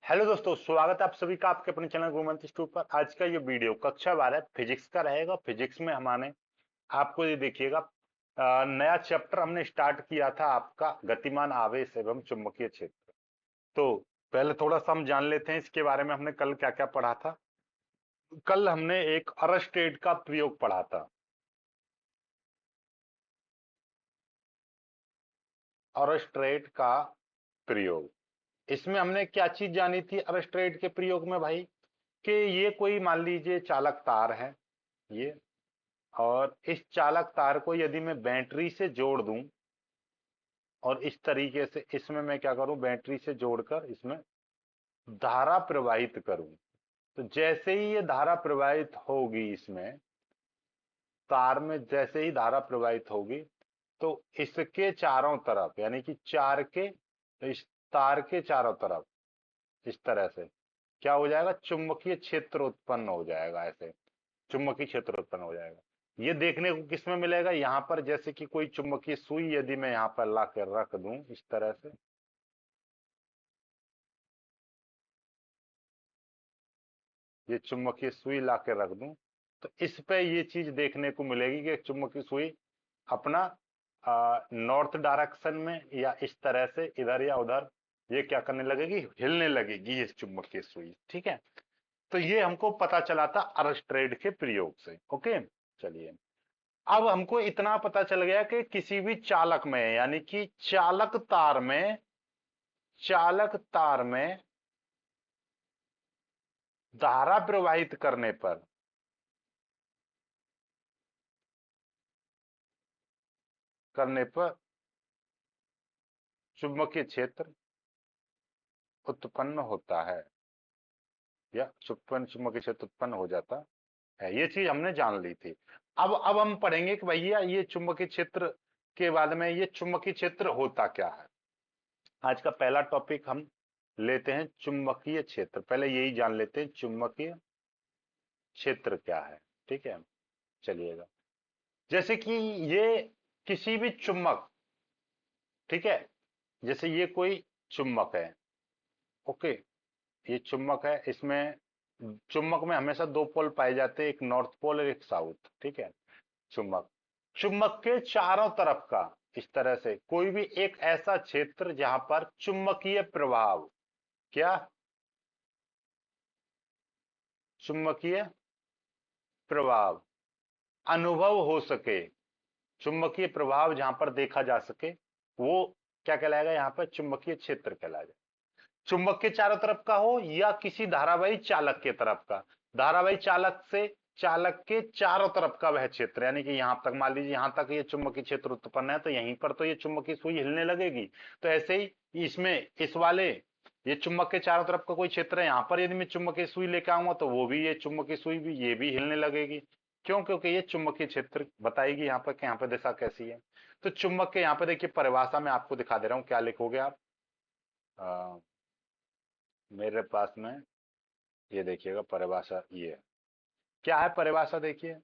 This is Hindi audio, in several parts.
हेलो दोस्तों, स्वागत है आप सभी का आपके अपने चैनल गुरुमंत्र इंस्टीट्यूट पर। आज का ये वीडियो कक्षा 12 फिजिक्स का रहेगा। फिजिक्स में हमारे आपको ये देखिएगा, नया चैप्टर हमने स्टार्ट किया था आपका गतिमान आवेश एवं चुंबकीय क्षेत्र। तो पहले थोड़ा सा हम जान लेते हैं इसके बारे में। हमने कल क्या क्या पढ़ा था। कल हमने एक अरस्टेड का प्रयोग पढ़ा था। अरस्टेड का प्रयोग, इसमें हमने क्या चीज जानी थी अरस्टेड के प्रयोग में भाई, कि ये कोई मान लीजिए चालक तार है ये, और इस चालक तार को यदि मैं बैटरी से जोड़ दूं और इस तरीके से इसमें मैं क्या करूं, बैटरी से जोड़कर इसमें धारा प्रवाहित करूं, तो जैसे ही ये धारा प्रवाहित होगी, इसमें तार में जैसे ही धारा प्रवाहित होगी, तो इसके चारों तरफ यानी कि चार के, इस तार के चारों तरफ इस तरह से क्या हो जाएगा, चुंबकीय क्षेत्र उत्पन्न हो जाएगा। ऐसे चुंबकीय क्षेत्र उत्पन्न हो जाएगा। ये देखने को किसमें मिलेगा, यहाँ पर जैसे कि कोई चुंबकीय सुई यदि मैं यहाँ पर ला कर रख दूं इस तरह से, ये चुंबकीय सुई ला के रख दूं, तो इस पे ये चीज देखने को मिलेगी कि चुंबकीय सुई अपना नॉर्थ डायरेक्शन में या इस तरह से इधर या उधर ये क्या करने लगेगी, हिलने लगेगी ये चुंबकीय सुई। ठीक है, तो ये हमको पता चला था अरस्ट्रेड के प्रयोग से। ओके, चलिए अब हमको इतना पता चल गया कि किसी भी चालक में यानी कि चालक तार में धारा प्रवाहित करने पर चुंबकीय क्षेत्र उत्पन्न होता है, या चुंबकीय क्षेत्र उत्पन्न हो जाता है। ये चीज हमने जान ली थी। अब हम पढ़ेंगे कि भैया ये चुंबकीय क्षेत्र के बाद में ये चुंबकीय क्षेत्र होता क्या है। आज का पहला टॉपिक हम लेते हैं चुंबकीय क्षेत्र। पहले यही जान लेते हैं चुंबकीय क्षेत्र क्या है। ठीक है, चलिएगा। जैसे कि ये किसी भी चुंबक, ठीक है, जैसे ये कोई चुंबक है। ओके, ये चुंबक है, इसमें चुंबक में हमेशा दो पोल पाए जाते हैं, एक नॉर्थ पोल और एक साउथ। ठीक है, चुंबक चुंबक के चारों तरफ का इस तरह से कोई भी एक ऐसा क्षेत्र जहां पर चुंबकीय प्रभाव, क्या, चुंबकीय प्रभाव अनुभव हो सके, चुंबकीय प्रभाव जहां पर देखा जा सके, वो क्या कहलाएगा, यहाँ पर चुंबकीय क्षेत्र कहलाएगा। चुंबक के चारों तरफ का हो या किसी धारावाही चालक के तरफ का, धारावाही चालक से चालक के चारों तरफ का वह क्षेत्र, यानी कि यहां तक मान लीजिए यहां तक ये चुंबकीय क्षेत्र उत्पन्न है, तो यहीं पर तो ये चुंबकीय सुई हिलने लगेगी। तो ऐसे ही इसमें इस वाले ये चुंबक के चारों तरफ का कोई क्षेत्र है, यहाँ पर यदि मैं चुंबकीय सुई लेके आऊंगा तो वो भी, ये चुंबकीय सुई भी, ये भी हिलने लगेगी। क्यों? क्योंकि ये चुंबकीय क्षेत्र बताएगी यहाँ पर कि यहाँ पर दिशा कैसी है। तो चुंबक के यहाँ पे देखिए परिभाषा में आपको दिखा दे रहा हूँ, क्या लिखोगे आप। अ, मेरे पास में ये देखिएगा परिभाषा, ये है। क्या है परिभाषा, देखिए।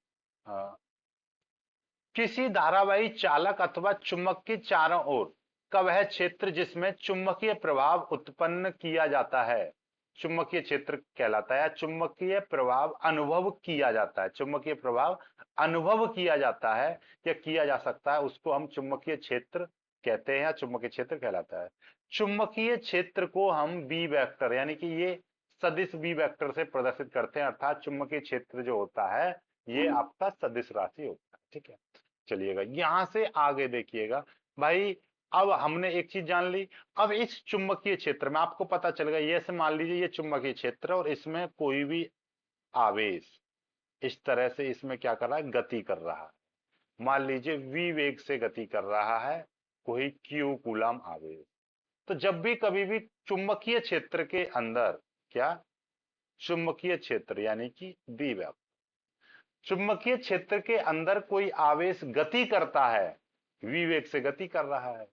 किसी धारावाही चालक अथवा चुंबक के चारों ओर का वह क्षेत्र जिसमें चुंबकीय प्रभाव उत्पन्न किया जाता है, चुंबकीय क्षेत्र कहलाता है। या चुंबकीय प्रभाव अनुभव किया जाता है, चुंबकीय प्रभाव अनुभव किया जाता है या किया जा सकता है, उसको हम चुंबकीय क्षेत्र कहते हैं या चुंबकीय क्षेत्र कहलाता है। चुंबकीय क्षेत्र को हम बी वेक्टर यानी कि ये सदिश बी वेक्टर से प्रदर्शित करते हैं, अर्थात चुंबकीय क्षेत्र जो होता है ये आपका सदिश राशि होता है। ठीक है, चलिएगा यहां से आगे देखिएगा भाई। अब हमने एक चीज जान ली। अब इस चुंबकीय क्षेत्र में आपको पता चल गया, ये से मान लीजिए ये चुंबकीय क्षेत्र और इसमें कोई भी आवेश इस तरह से इसमें क्या कर रहा है, गति कर रहा है। मान लीजिए v वेग से गति कर रहा है कोई q कूलम आवेश। तो जब भी कभी भी चुंबकीय क्षेत्र के अंदर, क्या, चुंबकीय क्षेत्र यानी कि बी वेग, चुंबकीय क्षेत्र के अंदर कोई आवेश गति करता है, विवेक से गति कर रहा है,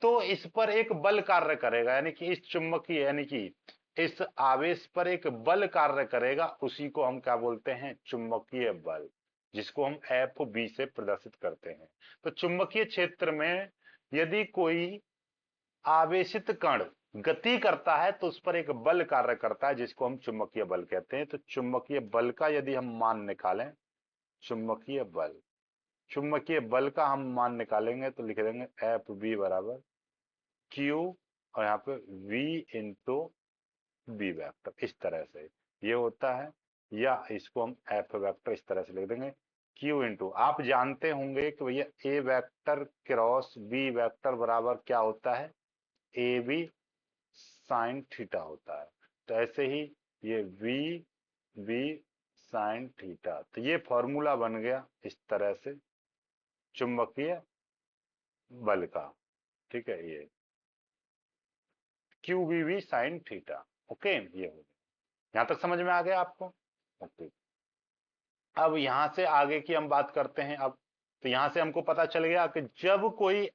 तो इस पर एक बल कार्य करेगा, यानी कि इस चुंबकीय यानी कि इस आवेश पर एक बल कार्य करेगा। उसी को हम क्या बोलते हैं, चुंबकीय बल, जिसको हम एफ बी से प्रदर्शित करते हैं। तो चुंबकीय क्षेत्र में यदि कोई आवेशित कण गति करता है तो उस पर एक बल कार्य करता है जिसको हम चुंबकीय बल कहते हैं। तो चुंबकीय बल का यदि हम मान निकालें, चुंबकीय बल, चुंबकीय बल का हम मान निकालेंगे तो लिख देंगे एफ बी बराबर क्यू और यहाँ पे v इंटू बी वेक्टर, इस तरह से ये होता है। या इसको हम एफ वेक्टर इस तरह से लिख देंगे q इंटू, आप जानते होंगे कि भैया ए वेक्टर क्रॉस बी वेक्टर बराबर क्या होता है, ए बी साइन थीटा होता है। तो ऐसे ही ये v b साइन थीटा, तो ये फॉर्मूला बन गया इस तरह से चुंबकीय बल का। ठीक है, ये Q B V sine theta. Okay, ये हो गया, यहां तक समझ में आ गया आपको? ओके, अब यहां से आगे की हम बात करते हैं। अब तो यहां से हमको पता चल गया कि जब कोई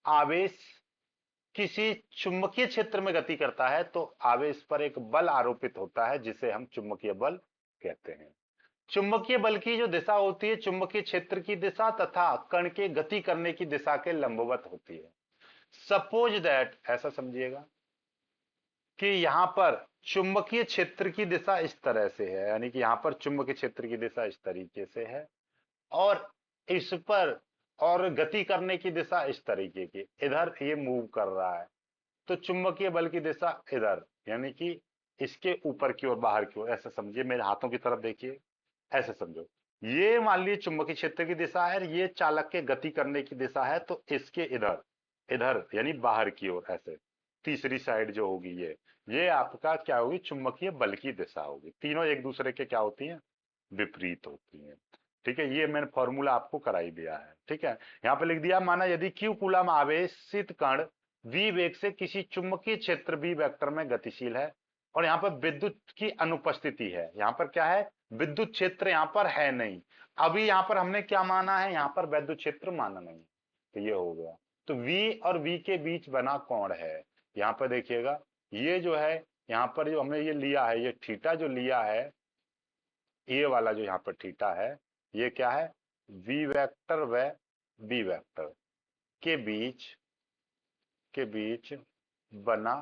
आवेश किसी चुंबकीय क्षेत्र में गति करता है तो आवेश पर एक बल आरोपित होता है जिसे हम चुंबकीय बल कहते हैं। चुंबकीय बल की जो दिशा होती है चुंबकीय क्षेत्र की दिशा तथा कण के गति करने की दिशा के लंबवत होती है। सपोज दैट, ऐसा समझिएगा कि यहां पर चुंबकीय क्षेत्र की दिशा इस तरह से है, यानी कि यहां पर चुंबकीय क्षेत्र की दिशा इस तरीके से है और इस पर और गति करने की दिशा इस तरीके की, इधर ये मूव कर रहा है। तो चुंबकीय बल की दिशा इधर, यानी कि इसके ऊपर की ओर, बाहर की ओर, ऐसा समझिए, मेरे हाथों की तरफ देखिए, ऐसे समझो। ये मान लीजिए चुंबकीय क्षेत्र की दिशा है, ये चालक के गति करने की दिशा है, तो इसके इधर, इधर यानी बाहर की ओर, ऐसे तीसरी साइड जो होगी ये आपका क्या होगी, चुंबकीय बल की दिशा होगी। तीनों एक दूसरे के क्या होती हैं, विपरीत होती हैं। ठीक है, ये मैंने फॉर्मूला आपको कराई दिया है। ठीक है, यहाँ पे लिख दिया, माना यदि क्यू कूलम आवेशित कण v वेग से किसी चुंबकीय क्षेत्र b वेक्टर में गतिशील है और यहाँ पर विद्युत की अनुपस्थिति है। यहाँ पर क्या है, विद्युत क्षेत्र यहाँ पर है नहीं। अभी यहाँ पर हमने क्या माना है, यहाँ पर विद्युत क्षेत्र माना नहीं, तो ये हो गया। तो v और v के बीच बना कोण है, यहाँ पर देखिएगा, ये जो है यहाँ पर जो हमने ये लिया है, ये थीटा जो लिया है, ये वाला जो यहाँ पर थीटा है, ये क्या है, v वेक्टर व b वेक्टर के बीच बना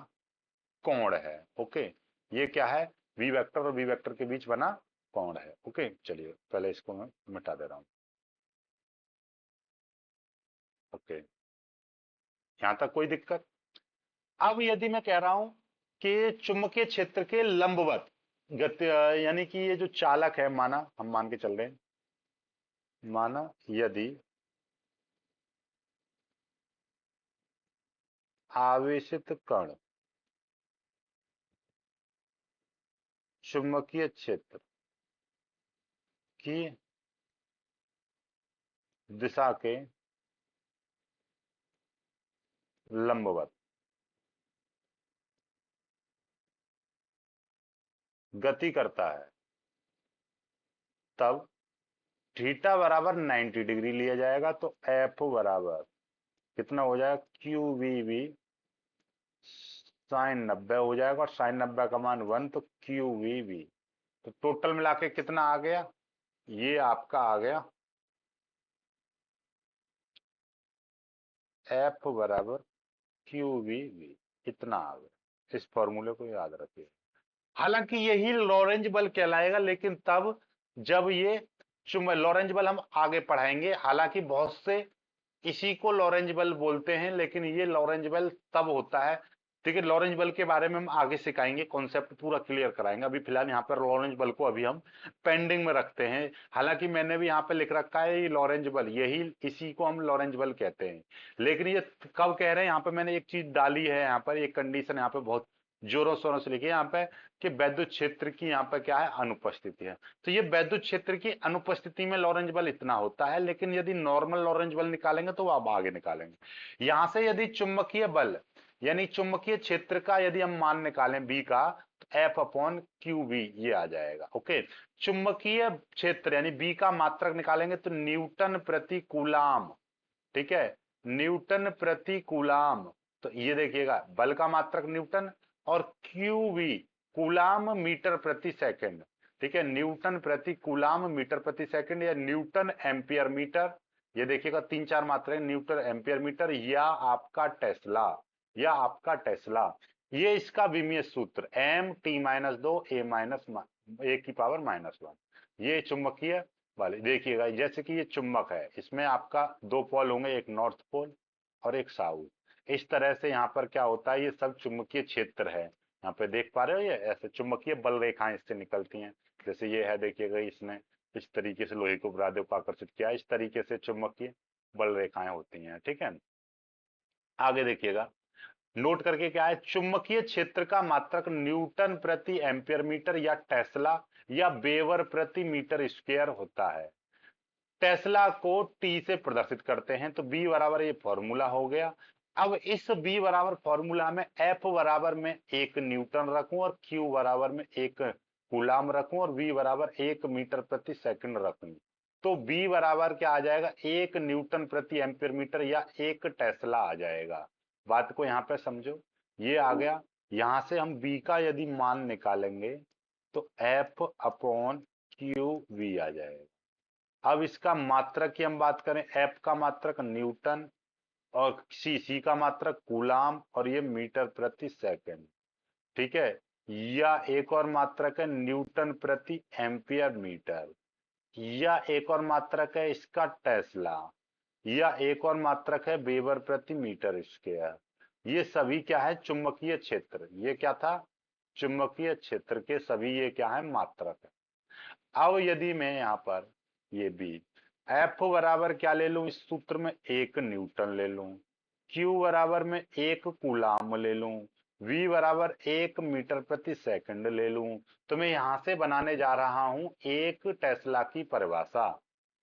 कोण है। ओके, ये क्या है, v वेक्टर और b वेक्टर के बीच बना कोण है। ओके, चलिए पहले इसको मैं मिटा दे रहा हूं। ओके, यहां तक कोई दिक्कत? अब यदि मैं कह रहा हूं कि चुंबकीय क्षेत्र के लंबवत गति, यानी कि ये जो चालक है, माना हम मान के चल रहे हैं, माना यदि आवेशित कण चुंबकीय क्षेत्र की दिशा के लंबवत गति करता है, तब थीटा बराबर 90 डिग्री लिया जाएगा। तो एफ बराबर कितना हो जाएगा, क्यू वी वी साइन 90 हो जाएगा और साइन 90 का मान 1, तो क्यू वी वी, तो टोटल मिला के कितना आ गया, ये आपका आ गया एफ बराबर क्यू वी वी, इतना आ गया। इस फॉर्मूले को याद रखिए। हालांकि यही लॉरेंज बल कहलाएगा, लेकिन तब जब ये लॉरेंज बल हम आगे पढ़ाएंगे। हालांकि बहुत से इसी को लॉरेंज बल बोलते हैं, लेकिन ये लॉरेंज बल तब होता है। ठीक है, लॉरेंज बल के बारे में हम आगे सिखाएंगे, कॉन्सेप्ट पूरा क्लियर कराएंगे। अभी फिलहाल यहाँ पर लॉरेंज बल को अभी हम पेंडिंग में रखते हैं। हालांकि मैंने भी यहाँ पे लिख रखा है ये लॉरेंज बल, यही इसी को हम लॉरेंज बल कहते हैं। लेकिन ये कब कह रहे हैं, यहाँ पे मैंने एक चीज डाली है, यहाँ पर एक कंडीशन यहाँ पे बहुत जोरों शोरों से लिखी है यहाँ पे, कि वैद्युत क्षेत्र की यहाँ पर क्या है, अनुपस्थिति है। तो ये वैद्युत क्षेत्र की अनुपस्थिति में लॉरेंज बल इतना होता है, लेकिन यदि नॉर्मल लॉरेंज बल निकालेंगे तो वो आप आगे निकालेंगे। यहां से यदि चुंबकीय बल यानी चुंबकीय क्षेत्र का यदि हम मान निकालें बी का, तो एफ अपॉन क्यू बी ये आ जाएगा। ओके, चुंबकीय क्षेत्र यानी बी का मात्रक निकालेंगे तो न्यूटन प्रति कूलाम। ठीक है, न्यूटन प्रति कूलाम। तो ये देखिएगा, बल का मात्रक न्यूटन और क्यूवी कूलाम मीटर प्रति सेकंड। ठीक है, न्यूटन प्रति कूलाम मीटर प्रति सेकंड या न्यूटन एम्पियर मीटर। ये देखिएगा, तीन चार मात्राएं, न्यूटन एम्पियर मीटर या आपका टेस्ला, या आपका टेस्ला। ये इसका विमीय सूत्र m t-2 a की पावर -1। ये चुंबकीय वाले देखिएगा, जैसे कि ये चुंबक है, इसमें आपका दो पोल होंगे, एक नॉर्थ पोल और एक साउथ। इस तरह से यहाँ पर क्या होता है, ये सब चुंबकीय क्षेत्र है। यहाँ पे देख पा रहे हो, ये ऐसे चुंबकीय बल रेखाएं इससे निकलती हैं। जैसे ये है, देखिएगा इसने इस तरीके से लोहे को बुरादे को आकर्षित किया, इस तरीके से चुंबकीय बल रेखाएं होती हैं। ठीक है, आगे देखिएगा, नोट करके क्या है, चुंबकीय क्षेत्र का मात्रक न्यूटन प्रति एम्पियर मीटर या टेस्ला या वेबर प्रति मीटर स्क्वायर होता है। टेस्ला को टी से प्रदर्शित करते हैं, तो बी बराबर ये फॉर्मूला हो गया। अब इस बी बराबर फॉर्मूला में एफ बराबर में 1 न्यूटन रखूं और क्यू बराबर में 1 कूलाम रखूं और वी बराबर 1 मीटर प्रति सेकंड रखूं, तो बी बराबर क्या आ जाएगा, 1 न्यूटन प्रति एम्पियर मीटर या 1 टेस्ला आ जाएगा। बात को यहाँ पे समझो, ये आ गया। यहां से हम बी का यदि मान निकालेंगे तो एफ अपॉन क्यू वी आ जाएगा। अब इसका मात्रक की हम बात करें, एफ का मात्रक न्यूटन और सी का मात्रक कूलाम और ये मीटर प्रति सेकंड। ठीक है, या एक और मात्रक है न्यूटन प्रति एम्पियर मीटर, या एक और मात्रक है इसका टेस्ला, या एक और मात्रक है वेबर प्रति मीटर स्क्वायर। ये सभी क्या है, चुंबकीय क्षेत्र। ये क्या था, चुंबकीय क्षेत्र के सभी ये क्या है, मात्रक है। अब यदि मैं यहाँ पर ये बी, एफ बराबर क्या ले लूं, इस सूत्र में 1 न्यूटन ले लूं, क्यू बराबर में 1 कूलाम ले लूं, वी बराबर 1 मीटर प्रति सेकंड ले लूं, तो मैं यहां से बनाने जा रहा हूं 1 टेस्ला की परिभाषा।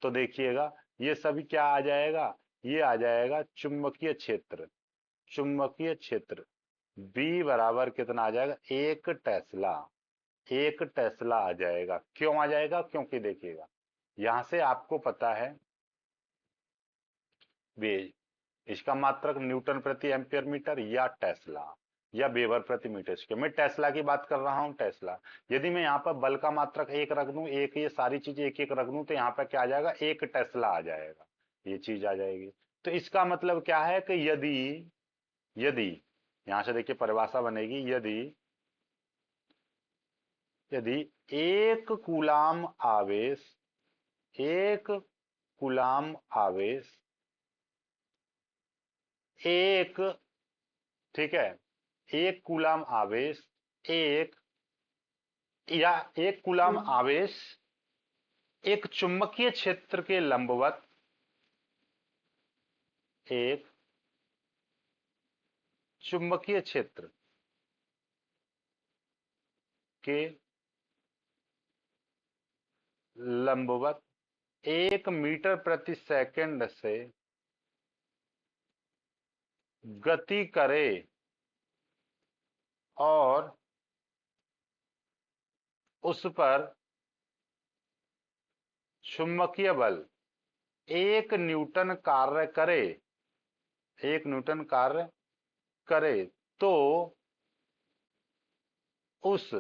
तो देखिएगा, ये सभी क्या आ जाएगा, ये आ जाएगा चुंबकीय क्षेत्र। चुंबकीय क्षेत्र बी बराबर कितना आ जाएगा, 1 टेस्ला। 1 टेस्ला आ जाएगा। क्यों आ जाएगा, क्योंकि देखिएगा, यहां से आपको पता है वे इसका मात्रक न्यूटन प्रति एम्पियर मीटर या टेस्ला या वेबर प्रति मीटर स्क्वायर। मैं टेस्ला की बात कर रहा हूं, टेस्ला। यदि मैं यहाँ पर बल का मात्रक 1 रख दूं, एक, ये सारी चीजें एक एक रख दूं, तो यहाँ पर क्या आ जाएगा, 1 टेस्ला आ जाएगा, ये चीज आ जाएगी। तो इसका मतलब क्या है कि यदि यदि यहां से देखिए परिभाषा बनेगी, यदि यदि एक कूलाम आवेश, एक कूलाम आवेश एक, ठीक है, एक कूलाम आवेश एक, या एक कूलाम आवेश एक चुंबकीय क्षेत्र के लंबवत, एक चुंबकीय क्षेत्र के लंबवत 1 मीटर प्रति सेकंड से गति करे और उस पर चुंबकीय बल 1 न्यूटन कार्य करे, 1 न्यूटन कार्य करे, तो उस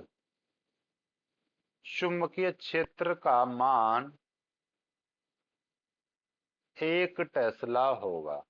चुंबकीय क्षेत्र का मान 1 टेस्ला होगा।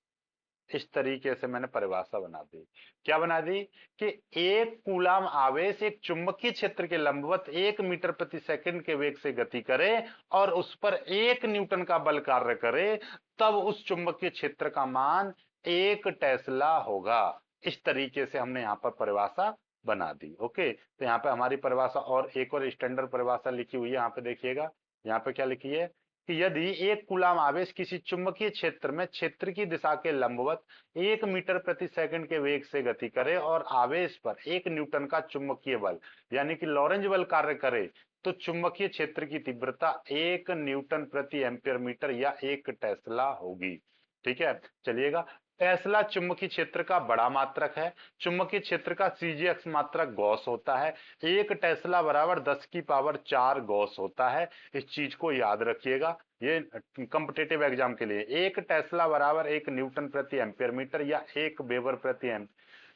इस तरीके से मैंने परिभाषा बना दी। क्या बना दी कि एक कूलाम आवेश एक चुंबकीय क्षेत्र के लंबवत 1 मीटर प्रति सेकंड के वेग से गति करे और उस पर 1 न्यूटन का बल कार्य करे, तब उस चुंबकीय क्षेत्र का मान 1 टेस्ला होगा। इस तरीके से हमने यहाँ पर परिभाषा बना दी। ओके, तो यहाँ पे हमारी परिभाषा और एक और स्टैंडर्ड परिभाषा लिखी हुई है। यहाँ पे देखिएगा, यहाँ पे क्या लिखी है कि यदि एक कूलाम आवेश किसी चुंबकीय क्षेत्र में क्षेत्र की दिशा के लंबवत 1 मीटर प्रति सेकंड के वेग से गति करे और आवेश पर 1 न्यूटन का चुंबकीय बल यानी कि लॉरेंज बल कार्य करे, तो चुंबकीय क्षेत्र की तीव्रता 1 न्यूटन प्रति एम्पियर मीटर या 1 टेस्ला होगी। ठीक है, चलिएगा, टेस्ला चुंबकीय क्षेत्र का बड़ा मात्रक है। चुंबकीय क्षेत्र का सीजीएक्स मात्रक गॉस होता है। 1 टेस्ला बराबर 10 की पावर 4 गॉस होता है। इस चीज को याद रखिएगा, ये कॉम्पिटिटिव एग्जाम के लिए। 1 टेस्ला बराबर 1 न्यूटन प्रति एम्पियर मीटर या 1 वेबर प्रति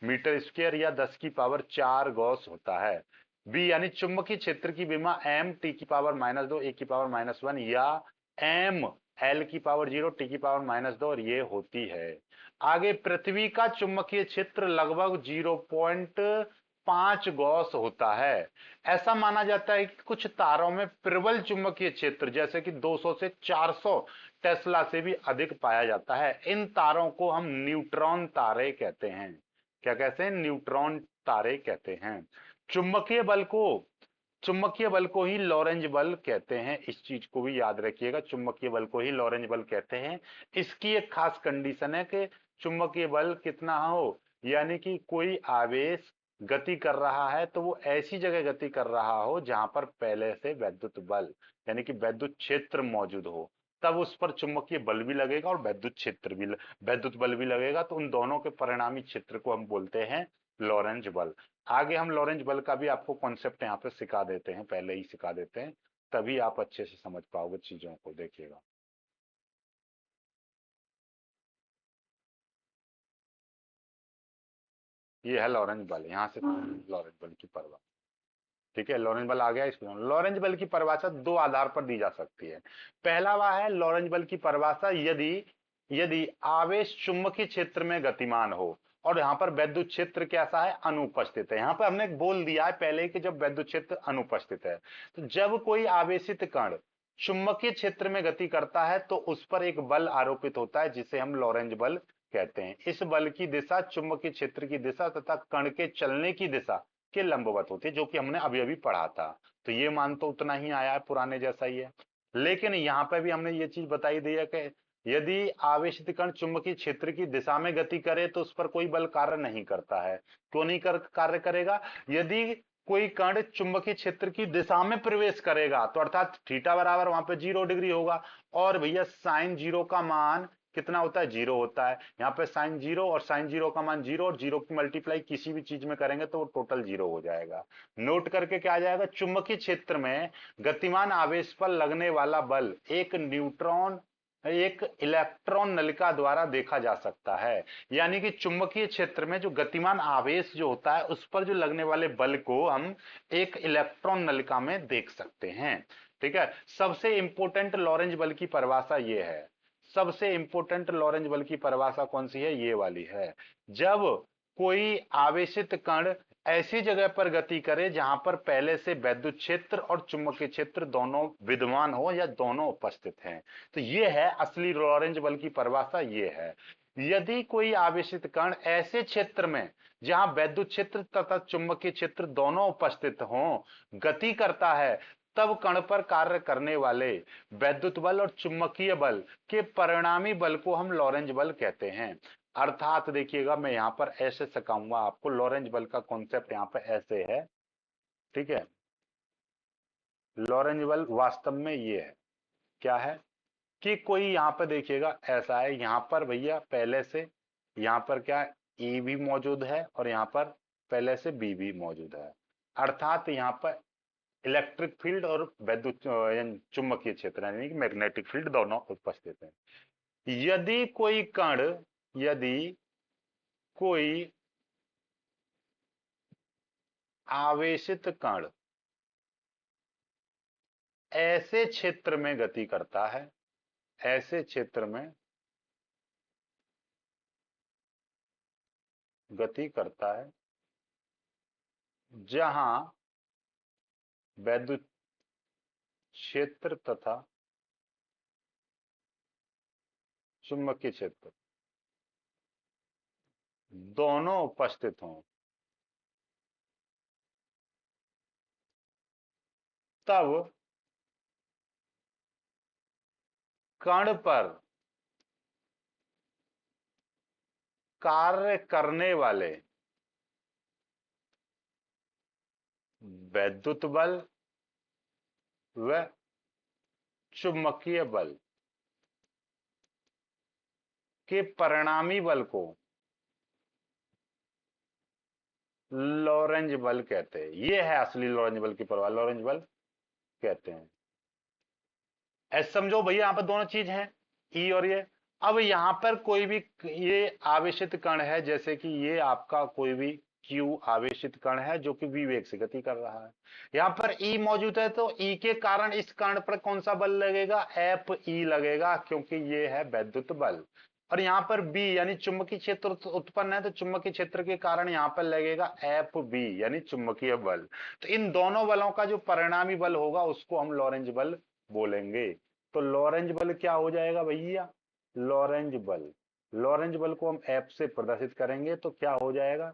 मीटर स्क्वायर या 10 की पावर 4 गॉस होता है। बी यानी चुंबकीय क्षेत्र की विमा m t की पावर -2 a की पावर -1 या m L की पावर 0, T की पावर -2 और ये होती है। आगे पृथ्वी का चुंबकीय क्षेत्र लगभग 0.5 गॉस होता है। ऐसा माना जाता है कि कुछ तारों में प्रबल चुंबकीय क्षेत्र जैसे कि 200 से 400 टेस्ला से भी अधिक पाया जाता है। इन तारों को हम न्यूट्रॉन तारे कहते हैं। क्या कहते हैं? न्यूट्रॉन तारे कहते हैं। चुंबकीय बल को चुंबकीय बल को ही लॉरेंज बल कहते हैं। इस चीज को भी याद रखिएगा, चुंबकीय बल को ही लॉरेंज बल कहते हैं। इसकी एक खास कंडीशन है कि चुंबकीय बल कितना हो, यानी कि कोई आवेश गति कर रहा है तो वो ऐसी जगह गति कर रहा हो जहां पर पहले से वैद्युत बल यानी कि वैद्युत क्षेत्र मौजूद हो, तब उस पर चुंबकीय बल भी लगेगा और वैद्युत बल भी लगेगा। तो उन दोनों के परिणामी क्षेत्र को हम बोलते हैं लॉरेंज बल। आगे हम लॉरेंज बल का भी आपको कॉन्सेप्ट यहाँ पे सिखा देते हैं, पहले ही सिखा देते हैं, तभी आप अच्छे से समझ पाओगे चीजों को। देखिएगा, ये है लॉरेंज बल। यहाँ से लॉरेंज बल की परिभाषा, ठीक है, लॉरेंज बल आ गया। इसमें लॉरेंज बल की परिभाषा दो आधार पर दी जा सकती है। पहला वह है लॉरेंज बल की परिभाषा यदि यदि आवेश चुंबकीय क्षेत्र में गतिमान हो और यहाँ पर वैद्युत क्षेत्र कैसा है? अनुपस्थित है। यहाँ पर हमने बोल दिया है पहले कि जब वैद्युत क्षेत्र अनुपस्थित है, तो जब कोई आवेशित कण चुंबकीय क्षेत्र में गति करता है तो उस पर एक बल आरोपित होता है जिसे हम लॉरेंज बल कहते हैं। इस बल की दिशा चुंबकीय क्षेत्र की दिशा तथा कण के चलने की दिशा के लंबवत होती है, जो कि हमने अभी अभी पढ़ा था। तो ये मान तो उतना ही आया है, पुराने जैसा ही है। लेकिन यहाँ पे भी हमने ये चीज बताई दी है कि यदि आवेशित कण चुंबकीय क्षेत्र की दिशा में गति करे तो उस पर कोई बल कार्य नहीं करता है। क्यों नहीं कार्य करेगा? यदि कोई कण चुंबकीय क्षेत्र की दिशा में प्रवेश करेगा तो अर्थात थीटा बराबर वहां पे 0 डिग्री होगा, और भैया साइन 0 का मान कितना होता है? 0 होता है। यहाँ पे साइन 0 और साइन 0 का मान 0 और 0 की मल्टीप्लाई किसी भी चीज में करेंगे तो वो टोटल 0 हो जाएगा। नोट करके क्या आ जाएगा? चुंबकीय क्षेत्र में गतिमान आवेश पर लगने वाला बल एक इलेक्ट्रॉन नलिका द्वारा देखा जा सकता है। यानी कि चुंबकीय क्षेत्र में जो गतिमान आवेश जो होता है उस पर जो लगने वाले बल को हम एक इलेक्ट्रॉन नलिका में देख सकते हैं। ठीक है, सबसे इंपॉर्टेंट लॉरेंज बल की परिभाषा ये है। सबसे इंपॉर्टेंट लॉरेंज बल की परिभाषा कौन सी है? ये वाली है। जब कोई आवेशित कण ऐसी जगह पर गति करे जहां पर पहले से वैद्युत क्षेत्र और चुंबकीय क्षेत्र दोनों विद्यमान हो या दोनों उपस्थित हैं। तो ये है असली लॉरेंज बल की परिभाषा, ये है। यदि कोई आवेशित कण ऐसे क्षेत्र में जहां वैद्युत क्षेत्र तथा चुंबकीय क्षेत्र दोनों उपस्थित हों गति करता है, तब कण पर कार्य करने वाले वैद्युत बल और चुंबकीय बल के परिणामी बल को हम लॉरेंज बल कहते हैं। अर्थात देखिएगा, मैं यहां पर ऐसे सिखाऊंगा आपको, लॉरेंज बल का कॉन्सेप्ट यहां पर ऐसे है। ठीक है, लॉरेंज बल वास्तव में ये है, क्या है कि कोई यहां पर देखिएगा ऐसा है, यहां पर भैया पहले से यहां पर क्या ए भी मौजूद है और यहां पर पहले से बी भी मौजूद है। अर्थात यहां पर इलेक्ट्रिक फील्ड और वैद्युत चुंबकीय क्षेत्र यानी कि मैग्नेटिक फील्ड दोनों उपस्थित है। यदि कोई आवेशित कण ऐसे क्षेत्र में गति करता है, ऐसे क्षेत्र में गति करता है जहां वैद्युत क्षेत्र तथा चुंबकीय क्षेत्र दोनों उपस्थित हों, तब कण पर कार्य करने वाले वैद्युत बल व चुंबकीय बल के परिणामी बल को लॉरेंज बल कहते हैं। ये है असली लॉरेंज बल की परिभाषा, लॉरेंज बल कहते हैं। ऐसे समझो भैया, यहां पर दोनों चीज हैं, ई और ये। अब यहां पर कोई भी ये आवेशित कण है, जैसे कि ये आपका कोई भी क्यू आवेशित कण है जो कि v वेग से गति कर रहा है। यहाँ पर E मौजूद है तो E के कारण इस कण पर कौन सा बल लगेगा, एफ ई लगेगा, क्योंकि ये है वैद्युत बल। और यहाँ पर B यानी चुंबकीय क्षेत्र उत्पन्न है तो चुंबकीय क्षेत्र के कारण यहाँ पर लगेगा एफ बी यानी चुंबकीय बल। तो इन दोनों बलों का जो परिणामी बल होगा उसको हम लॉरेंज बल बोलेंगे। तो लॉरेंज बल क्या हो जाएगा भैया, लॉरेंज बल, लॉरेंज बल को हम एफ से प्रदर्शित करेंगे तो क्या हो जाएगा,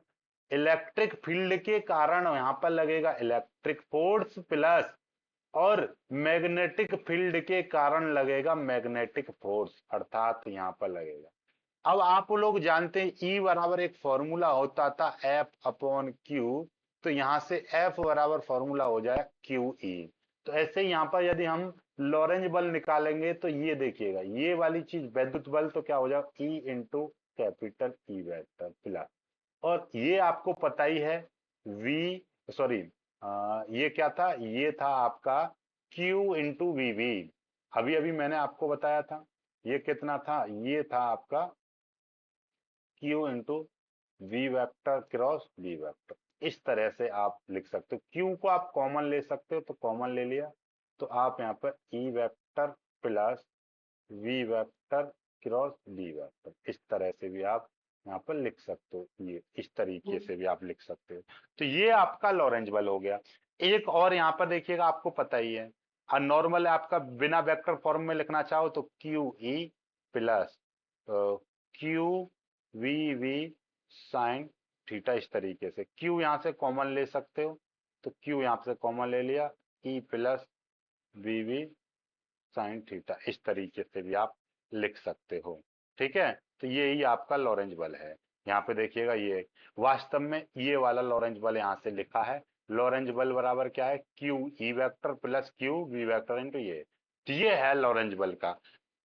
इलेक्ट्रिक फील्ड के कारण यहां पर लगेगा इलेक्ट्रिक फोर्स प्लस और मैग्नेटिक फील्ड के कारण लगेगा मैग्नेटिक फोर्स, अर्थात यहां पर लगेगा। अब आप लोग जानते हैं E बराबर एक फॉर्मूला होता था एफ अपॉन क्यू, तो यहां से एफ बराबर फॉर्मूला हो जाए क्यू ई। तो ऐसे ही यहां पर यदि हम लॉरेंज बल निकालेंगे तो ये देखिएगा ये वाली चीज वैद्युत बल तो क्या हो जाएगा E into capital E vector plus, और ये आपको पता ही है V, सॉरी ये क्या था, ये था आपका Q इंटू वी वी। अभी अभी मैंने आपको बताया था ये कितना था, ये था आपका Q into V vector cross V vector. इस तरह से आप लिख सकते हो, Q को आप कॉमन ले सकते हो तो कॉमन ले लिया, तो आप यहाँ पर E vector plus V vector cross D vector, इस तरह से भी आप यहाँ पर लिख सकते हो, ये इस तरीके से भी आप लिख सकते हो। तो ये आपका लॉरेंज बल हो गया। एक और यहाँ पर देखिएगा आपको पता ही है, नॉर्मल आपका बिना वेक्टर फॉर्म में लिखना चाहो तो Q E plus Q V V sine theta, इस तरीके से क्यू यहाँ से कॉमन ले सकते हो तो क्यू यहाँ से कॉमन ले लिया, E plus V V sine theta, इस तरीके से भी आप लिख सकते हो। ठीक है, तो ये ही आपका लॉरेंज बल है। यहाँ पे देखिएगा ये वास्तव में ये वाला लॉरेंज बल यहाँ से लिखा है, लॉरेंज बल बराबर क्या है, Q E vector plus Q V vector into ये, तो ये है लॉरेंज बल का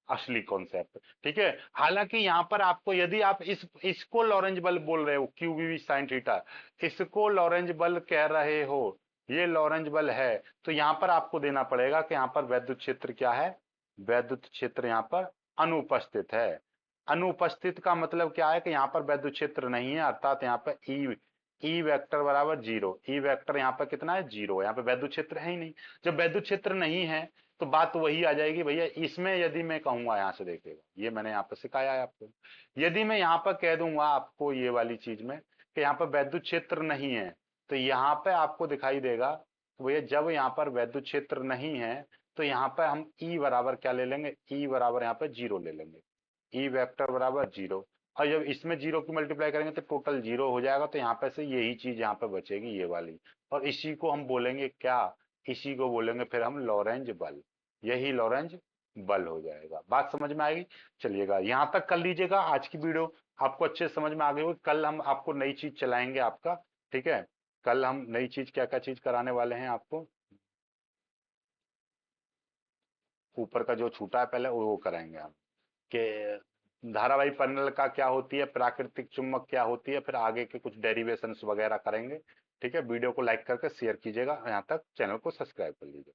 असली कॉन्सेप्ट। ठीक है, हालांकि यहाँ पर आपको यदि आप इसको लॉरेंज बल बोल रहे हो क्यू वी साइन थीटा, इसको लॉरेंज बल कह रहे हो, ये लॉरेंज बल है, तो यहाँ पर आपको देना पड़ेगा कि यहाँ पर वैद्युत क्षेत्र क्या है, वैद्युत क्षेत्र यहाँ पर अनुपस्थित है। अनुपस्थित का मतलब क्या है कि यहाँ पर वैद्युत क्षेत्र नहीं है, अर्थात यहाँ पर ई वेक्टर बराबर जीरो, ई वेक्टर यहाँ पर कितना है, जीरो, यहाँ पे वैद्युत क्षेत्र है ही नहीं। जब वैद्युत क्षेत्र नहीं है तो बात तो वही आ जाएगी भैया, इसमें यदि मैं कहूंगा, यहाँ से देखिएगा ये मैंने यहाँ पर सिखाया है आपको, यदि मैं यहाँ पर कह दूंगा आपको ये वाली चीज में कि यहाँ पर वैद्युत क्षेत्र नहीं है, तो यहाँ पे आपको दिखाई देगा भैया जब यहाँ पर वैद्युत क्षेत्र नहीं है तो यहाँ पर हम ई बराबर क्या ले लेंगे, ई बराबर यहाँ पर जीरो ले लेंगे, ई वेक्टर बराबर जीरो, और जब इसमें जीरो की मल्टीप्लाई करेंगे तो टोटल जीरो हो जाएगा, तो यहाँ पे से यही चीज यहाँ पे बचेगी ये वाली, और इसी को हम बोलेंगे क्या, इसी को बोलेंगे फिर हम लॉरेंज बल, यही लॉरेंज बल हो जाएगा। बात समझ में आएगी, चलिएगा यहाँ तक कर लीजिएगा, आज की वीडियो आपको अच्छे से समझ में आ गई होगी। कल हम आपको नई चीज चलाएंगे आपका, ठीक है, कल हम नई चीज क्या क्या चीज कराने वाले हैं आपको, ऊपर का जो छूटा है पहले वो कराएंगे हम, कि धारावाही पैनल का क्या होती है, प्राकृतिक चुंबक क्या होती है, फिर आगे के कुछ डेरिवेशंस वगैरह करेंगे। ठीक है, वीडियो को लाइक करके शेयर कीजिएगा, यहाँ तक चैनल को सब्सक्राइब कर लीजिए।